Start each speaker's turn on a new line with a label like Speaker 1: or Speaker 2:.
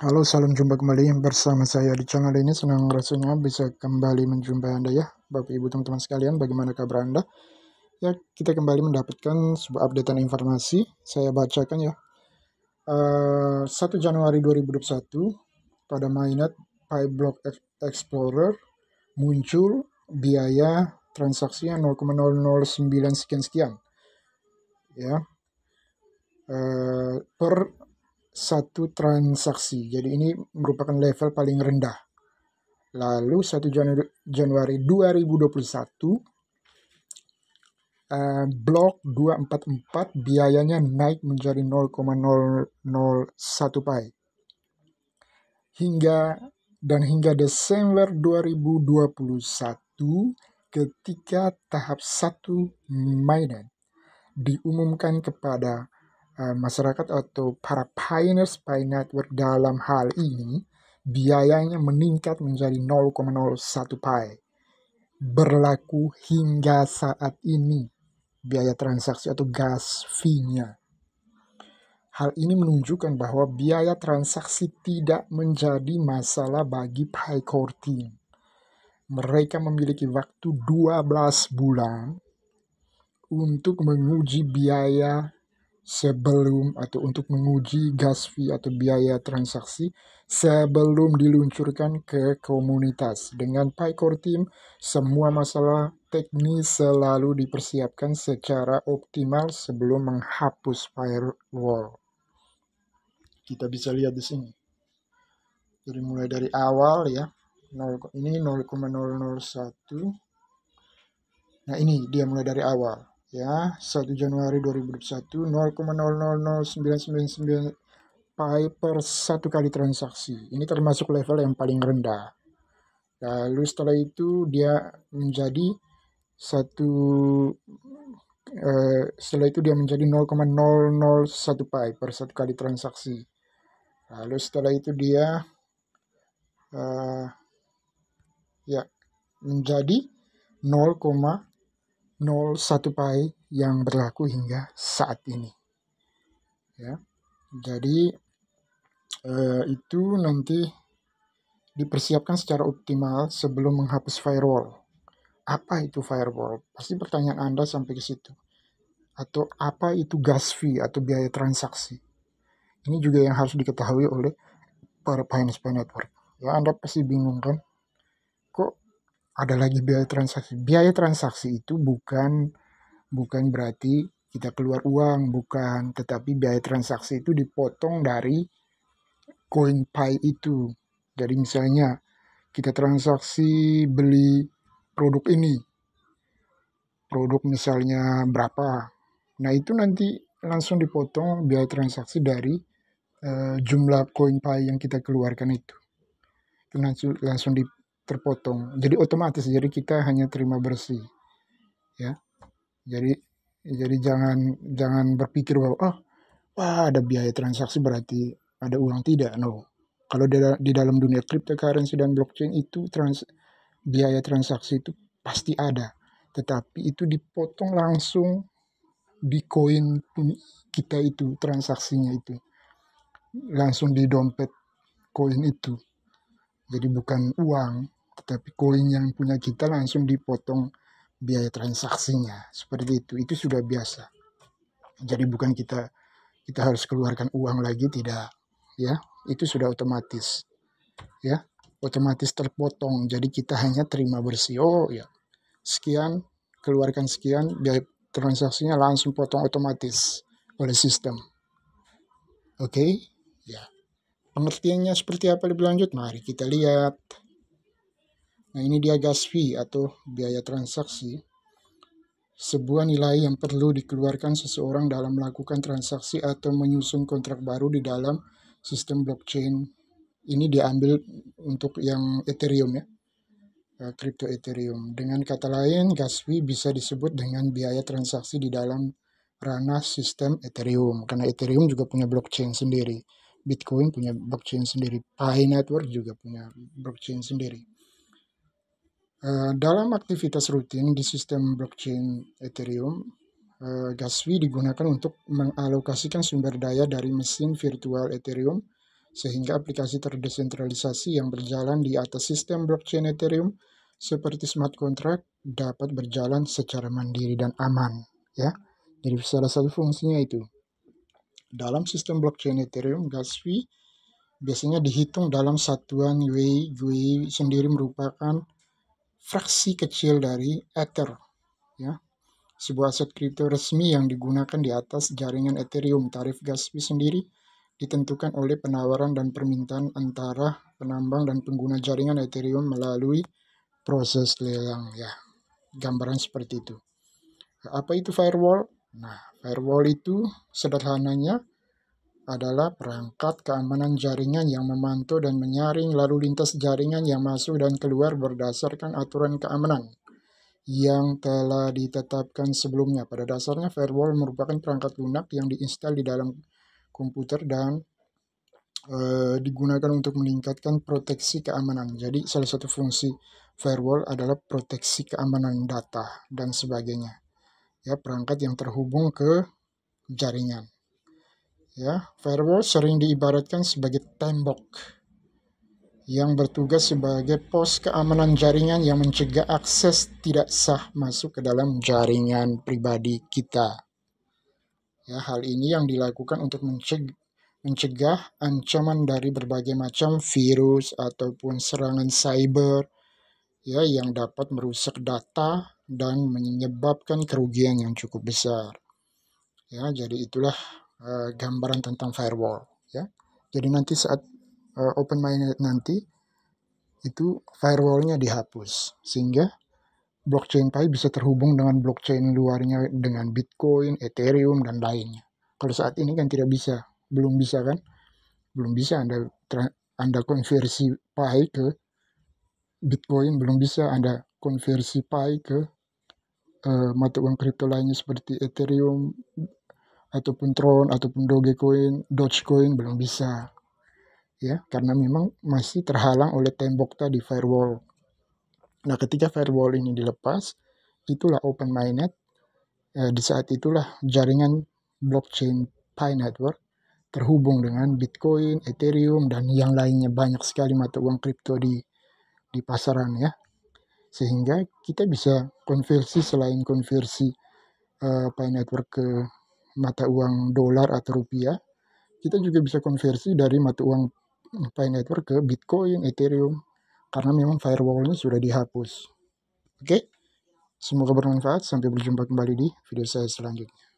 Speaker 1: Halo, salam jumpa kembali bersama saya di channel ini. Senang rasanya bisa kembali menjumpai Anda ya, Bapak Ibu teman-teman sekalian. Bagaimana kabar Anda? Ya, kita kembali mendapatkan sebuah updatean informasi. Saya bacakan ya. 1 Januari 2021 pada mainnet PyBlock Explorer muncul biaya transaksinya 0,009 sekian-sekian ya, per satu transaksi. Jadi ini merupakan level paling rendah. Lalu 1 Januari 2021 blok 244 biayanya naik menjadi 0,001 pi. Hingga Desember 2021 ketika tahap 1 mainnet diumumkan kepada masyarakat atau para pioneers Pi Network dalam hal ini, biayanya meningkat menjadi 0,01 pi. Berlaku hingga saat ini biaya transaksi atau gas fee-nya. Hal ini menunjukkan bahwa biaya transaksi tidak menjadi masalah bagi Pi Core Team. Mereka memiliki waktu 12 bulan untuk menguji biaya untuk menguji gas fee atau biaya transaksi sebelum diluncurkan ke komunitas. Dengan Pi Core Team, semua masalah teknis selalu dipersiapkan secara optimal sebelum menghapus firewall. Kita bisa lihat di sini. Jadi mulai dari awal ya, ini 0,001. Nah ini dia mulai dari awal. Ya, 1 Januari 2021 0,000999 pi per satu kali transaksi. Ini termasuk level yang paling rendah. Lalu setelah itu dia menjadi 0,001 pi per satu kali transaksi. Lalu setelah itu dia menjadi 0,01 pi yang berlaku hingga saat ini. Ya, jadi itu nanti dipersiapkan secara optimal sebelum menghapus firewall. Apa itu firewall? Pasti pertanyaan Anda sampai ke situ. Atau apa itu gas fee atau biaya transaksi? Ini juga yang harus diketahui oleh para pioneers Pi Network. Ya, Anda pasti bingung kan? Kok ada lagi biaya transaksi? Biaya transaksi itu bukan berarti kita keluar uang, bukan. Tetapi biaya transaksi itu dipotong dari koin Pi itu. Jadi misalnya kita transaksi beli produk ini, produk misalnya berapa. Nah itu nanti langsung dipotong biaya transaksi dari jumlah koin Pi yang kita keluarkan itu. Itu langsung terpotong. Jadi otomatis, jadi kita hanya terima bersih. Ya. Jadi jangan berpikir bahwa wah ada biaya transaksi berarti ada uang. Tidak, no. Kalau di dalam dunia cryptocurrency dan blockchain itu biaya transaksi itu pasti ada, tetapi itu dipotong langsung di koin kita itu, transaksinya itu langsung di dompet koin itu. Jadi bukan uang, tetapi koin yang punya kita langsung dipotong biaya transaksinya. Seperti itu sudah biasa. Jadi bukan kita harus keluarkan uang lagi, tidak, ya. Itu sudah otomatis, ya, otomatis terpotong. Jadi kita hanya terima bersih. Oh ya, sekian, keluarkan sekian, biaya transaksinya langsung potong otomatis oleh sistem. Oke, ya. Pengertiannya seperti apa lebih lanjut? Mari kita lihat. Nah ini dia gas fee atau biaya transaksi. Sebuah nilai yang perlu dikeluarkan seseorang dalam melakukan transaksi atau menyusun kontrak baru di dalam sistem blockchain. Ini diambil untuk yang Ethereum ya, crypto Ethereum. Dengan kata lain, gas fee bisa disebut dengan biaya transaksi di dalam ranah sistem Ethereum. Karena Ethereum juga punya blockchain sendiri. Bitcoin punya blockchain sendiri. Pi Network juga punya blockchain sendiri. Dalam aktivitas rutin di sistem blockchain Ethereum, gas fee digunakan untuk mengalokasikan sumber daya dari mesin virtual Ethereum sehingga aplikasi terdesentralisasi yang berjalan di atas sistem blockchain Ethereum seperti smart contract dapat berjalan secara mandiri dan aman, ya. Jadi salah satu fungsinya itu. Dalam sistem blockchain Ethereum, gas fee biasanya dihitung dalam satuan Wei. Wei sendiri merupakan fraksi kecil dari Ether, ya. Sebuah aset kripto resmi yang digunakan di atas jaringan Ethereum. Tarif gas fee sendiri ditentukan oleh penawaran dan permintaan antara penambang dan pengguna jaringan Ethereum melalui proses lelang, ya. Gambaran seperti itu. Apa itu firewall? Nah, firewall itu sederhananya adalah perangkat keamanan jaringan yang memantau dan menyaring lalu lintas jaringan yang masuk dan keluar berdasarkan aturan keamanan yang telah ditetapkan sebelumnya. Pada dasarnya, firewall merupakan perangkat lunak yang diinstal di dalam komputer dan digunakan untuk meningkatkan proteksi keamanan. Jadi, salah satu fungsi firewall adalah proteksi keamanan data dan sebagainya. Ya, perangkat yang terhubung ke jaringan. Ya, firewall sering diibaratkan sebagai tembok yang bertugas sebagai pos keamanan jaringan yang mencegah akses tidak sah masuk ke dalam jaringan pribadi kita. Ya, hal ini yang dilakukan untuk mencegah ancaman dari berbagai macam virus ataupun serangan cyber, ya, yang dapat merusak data dan menyebabkan kerugian yang cukup besar. Ya, jadi itulah gambaran tentang firewall, ya. Jadi nanti saat open mainnet nanti itu firewallnya dihapus sehingga blockchain Pi bisa terhubung dengan blockchain luarnya dengan Bitcoin, Ethereum dan lainnya. Kalau saat ini kan tidak bisa, belum bisa kan? Belum bisa Anda konversi Pi ke Bitcoin, belum bisa Anda konversi Pi ke mata uang kripto lainnya seperti Ethereum ataupun Tron ataupun Dogecoin belum bisa, ya, karena memang masih terhalang oleh tembok tadi firewall. Nah, ketika firewall ini dilepas, itulah open mainnet. Di saat itulah jaringan blockchain Pi Network terhubung dengan Bitcoin, Ethereum dan yang lainnya, banyak sekali mata uang kripto di pasaran, ya. Sehingga kita bisa konversi selain konversi Pi Network ke mata uang dolar atau rupiah, kita juga bisa konversi dari mata uang Pi Network ke Bitcoin, Ethereum, karena memang firewall-nya sudah dihapus. Oke, semoga bermanfaat. Sampai berjumpa kembali di video saya selanjutnya.